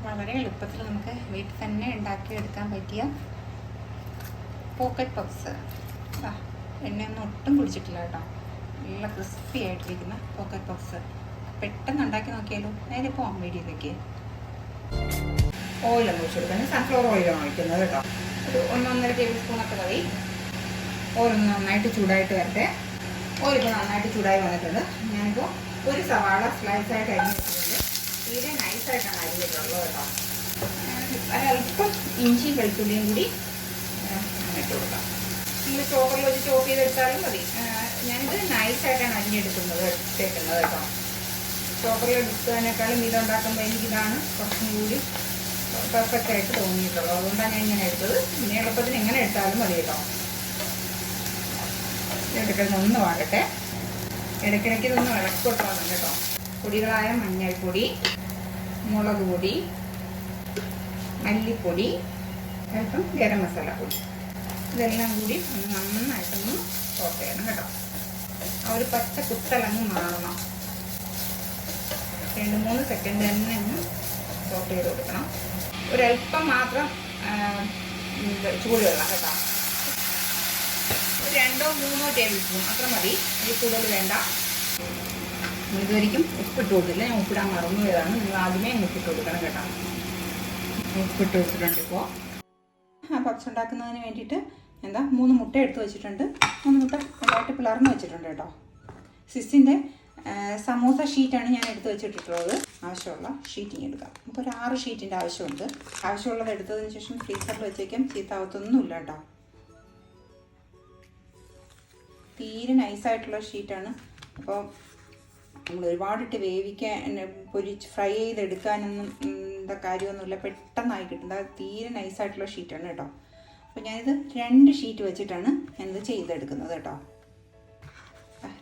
വളരെ എളുപ്പത്തിൽ നമുക്ക് വീട്ടിൽ തന്നെ ഉണ്ടാക്കിയെടുക്കാൻ പറ്റിയ പോക്കറ്റ് പഫ്സ്. എണ്ണയൊന്നും ഒട്ടും കുടിച്ചിട്ടില്ല കേട്ടോ. നല്ല ക്രിസ്പി ആയിട്ടിരിക്കുന്ന പോക്കറ്റ് പഫ്സ് പെട്ടെന്ന് ഉണ്ടാക്കി നോക്കിയാലോ. നേരെ പോകാം വീഡിയോയിലേക്ക്. ഓയിലൊന്ന് ഒഴിച്ചു കൊടുക്കാൻ സൺഫ്ലവർ ഓയിലാണ് ഒഴിക്കുന്നത് കേട്ടോ. ഒരു 1-1.5 ടേബിൾ സ്പൂണൊക്കെ മതി. ഓയിലൊന്ന് നന്നായിട്ട് ചൂടായിട്ട് വരട്ടെ. ഓയിലിപ്പോൾ നന്നായിട്ട് ചൂടായി വന്നിട്ടുണ്ട്. ഞാനിപ്പോൾ ഒരു സവാള സ്ലൈസായിട്ട് അരിഞ്ഞ് വെച്ചിട്ടുണ്ട്. തീരെ നൈസായിട്ടാണ് അരിഞ്ഞിട്ടുള്ളത് കേട്ടോ. അല്പം ഇഞ്ചി വെളുത്തുള്ളിയും കൂടി ഇട്ട് കൊടുക്കാം. നമ്മൾ ചോപ്പറിൽ വെച്ച് ചോപ്പ് ചെയ്തെടുത്താലും മതി. ഞാനിത് നൈസായിട്ടാണ് അരിഞ്ഞെടുക്കുന്നത് കേട്ടോ. ചോപ്പറിൽ എടുത്തതിനേക്കാളും ഇതുണ്ടാക്കുമ്പോൾ എനിക്കിതാണ് കുറച്ചും കൂടി പെർഫെക്റ്റ് ആയിട്ട് തോന്നിയിട്ടുള്ളത്. അതുകൊണ്ടാണ് ഞാൻ ഇങ്ങനെ എടുത്തത്. പിന്നെ എളുപ്പത്തിന് എങ്ങനെ എടുത്താലും മതി കേട്ടോ. ഇടയ്ക്കിടയ്ക്ക് ഒന്ന് വാടട്ടെ. ഇടയ്ക്കിടയ്ക്ക് ഇതൊന്ന് ഇളക്കി കൊടുക്കണം കേട്ടോ. പൊടികളായ മഞ്ഞൾപ്പൊടി, മുളക് പൊടി, മല്ലിപ്പൊടി, അല്പം ഗരം മസാല പൊടി, ഇതെല്ലാം കൂടി നന്നായിട്ടൊന്ന് സോട്ട് ചെയ്യണം കേട്ടോ. ആ ഒരു പച്ച കുത്തലങ്ങ് മാറണം. 2-3 സെക്കൻഡ് തന്നെ ഒന്ന് സോട്ട് ചെയ്ത് കൊടുക്കണം. ഒരല്പം മാത്രം ചൂടുവെള്ളം കേട്ടോ. 2-3 ടേബിൾ സ്പൂൺ അത്ര മതി. അതിൽ കൂടുതൽ വേണ്ട. ഇതുവരെയും ഉപ്പിട്ട് കൊടുത്തില്ല. ഞാൻ ഉപ്പിടാൻ മറന്നു പോയതാണ്. നിങ്ങൾ ആദ്യമേ ഉപ്പിട്ട് കൊടുക്കണം കേട്ടോ. ഉപ്പിട്ട് കൊടുത്തിട്ടുണ്ട്. ഇപ്പോൾ പപ്സ് ഉണ്ടാക്കുന്നതിന് വേണ്ടിയിട്ട് 3 മുട്ട എടുത്ത് വെച്ചിട്ടുണ്ട്. 3 മുട്ട നന്നായിട്ട് പിളർന്ന് വെച്ചിട്ടുണ്ട് കേട്ടോ. സിസിൻ്റെ സമൂസ ഷീറ്റാണ് ഞാൻ എടുത്ത് വെച്ചിട്ടുള്ളത്. ആവശ്യമുള്ള ഷീറ്റിങ് എടുക്കാം. നമുക്കൊരു 6 ഷീറ്റിൻ്റെ ആവശ്യമുണ്ട്. ആവശ്യമുള്ളത് എടുത്തതിന് ശേഷം ഫ്രീസറിൽ വെച്ചേക്കാം. ചീത്താവത്തൊന്നുമില്ല കേട്ടോ. തീരെ നൈസായിട്ടുള്ള ഷീറ്റാണ്. അപ്പോൾ നമ്മൾ ഒരുപാടിട്ട് വേവിക്കാൻ ഫ്രൈ ചെയ്തെടുക്കാനൊന്നും കാര്യമൊന്നുമില്ല. പെട്ടെന്നായി കിട്ടും. തീരെ നൈസായിട്ടുള്ള ഷീറ്റാണ് കേട്ടോ. അപ്പോൾ ഞാനിത് 2 ഷീറ്റ് വെച്ചിട്ടാണ് ഞാനിത് ചെയ്തെടുക്കുന്നത് കേട്ടോ.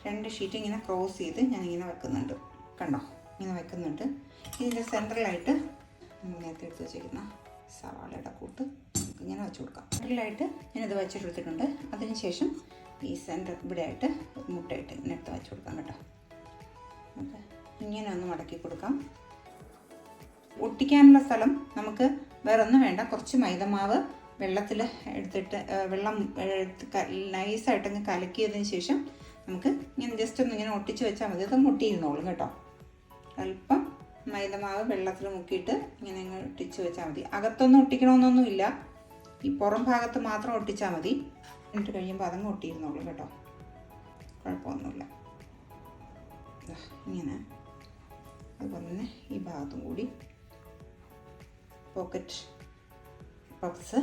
2 ഷീറ്റ് ഇങ്ങനെ ക്രോസ് ചെയ്ത് ഞാനിങ്ങനെ വെക്കുന്നുണ്ട്. കണ്ടോ, ഇങ്ങനെ വെക്കുന്നുണ്ട്. ഇതിൻ്റെ സെൻട്രലായിട്ട് നേരത്തെ എടുത്ത് വെച്ചിരിക്കുന്ന സവാളയുടെ കൂട്ട് ഇങ്ങനെ വെച്ച് കൊടുക്കാം. സെൻട്രലായിട്ട് ഞാനിത് വെച്ചെടുത്തിട്ടുണ്ട്. അതിനുശേഷം ഈ സെൻറ്റർ ഇവിടെ ആയിട്ട് മുട്ടയിട്ട് ഇങ്ങനെ എടുത്ത് വെച്ച് കൊടുക്കാം കേട്ടോ. നമുക്ക് ഇങ്ങനെ ഒന്ന് മടക്കി കൊടുക്കാം. ഒട്ടിക്കാനുള്ള സ്ഥലം നമുക്ക് വേറെ ഒന്നും വേണ്ട. കുറച്ച് മൈദമാവ് വെള്ളത്തിൽ എടുത്തിട്ട് വെള്ളം നൈസായിട്ടങ്ങ് കലക്കിയതിന് ശേഷം നമുക്ക് ഇങ്ങനെ ജസ്റ്റ് ഒന്ന് ഇങ്ങനെ ഒട്ടിച്ച് വെച്ചാൽ മതി. അത് മുട്ടിയിരുന്നോളും കേട്ടോ. അല്പം മൈദമാവ് വെള്ളത്തിൽ മുക്കിയിട്ട് ഇങ്ങനെ അങ്ങ് ഒട്ടിച്ച് വെച്ചാൽ മതി. അകത്തൊന്നും ഒട്ടിക്കണമെന്നൊന്നുമില്ല. ഈ പുറം ഭാഗത്ത് മാത്രം ഒട്ടിച്ചാൽ മതി. എന്നിട്ട് കഴിയുമ്പോൾ അതങ്ങ് ഒട്ടിയിരുന്നോളും കേട്ടോ. കുഴപ്പമൊന്നുമില്ല. ഇങ്ങനെ അതുപോലെ തന്നെ ഈ ഭാഗത്തും കൂടി പോക്കറ്റ് പഫ്സ്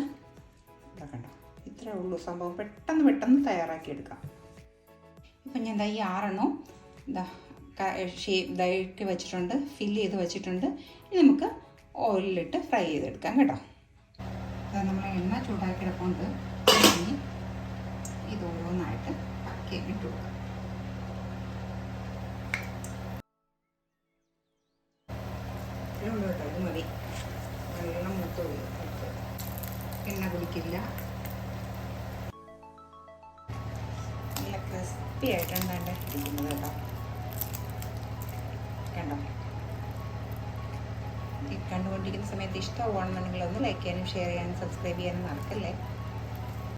ഇതാക്കണ്ട. ഇത്രേ ഉള്ളൂ സംഭവം. പെട്ടെന്ന് തയ്യാറാക്കി എടുക്കാം. ഇപ്പം ഞാൻ ഈ 6 ഇതായിട്ട് വെച്ചിട്ടുണ്ട്. ഫില്ല് ചെയ്ത് വെച്ചിട്ടുണ്ട്. ഇനി നമുക്ക് ഓയിലിട്ട് ഫ്രൈ ചെയ്തെടുക്കാം കേട്ടോ. നമ്മൾ എണ്ണ ചൂടാക്കിയെടുക്കൊണ്ട് ഇനി ഇത് ഓരോന്നായിട്ട് ഇട്ട് കൊടുക്കാം. കേട്ടോ, ഇത് മതി. വെള്ളം മൂത്ത് എണ്ണ കുടിക്കില്ല. നല്ല ക്രിസ്പി ആയിട്ടാണ് ഇരിക്കുന്നത് കേട്ടോ. കണ്ടോ, ഈ കണ്ടുകൊണ്ടിരിക്കുന്ന സമയത്ത് ഇഷ്ടമാണെന്നുണ്ടെങ്കിൽ ഒന്ന് ലൈക്ക് ചെയ്യാനും ഷെയർ ചെയ്യാനും സബ്സ്ക്രൈബ് ചെയ്യാനും മറക്കല്ലേ.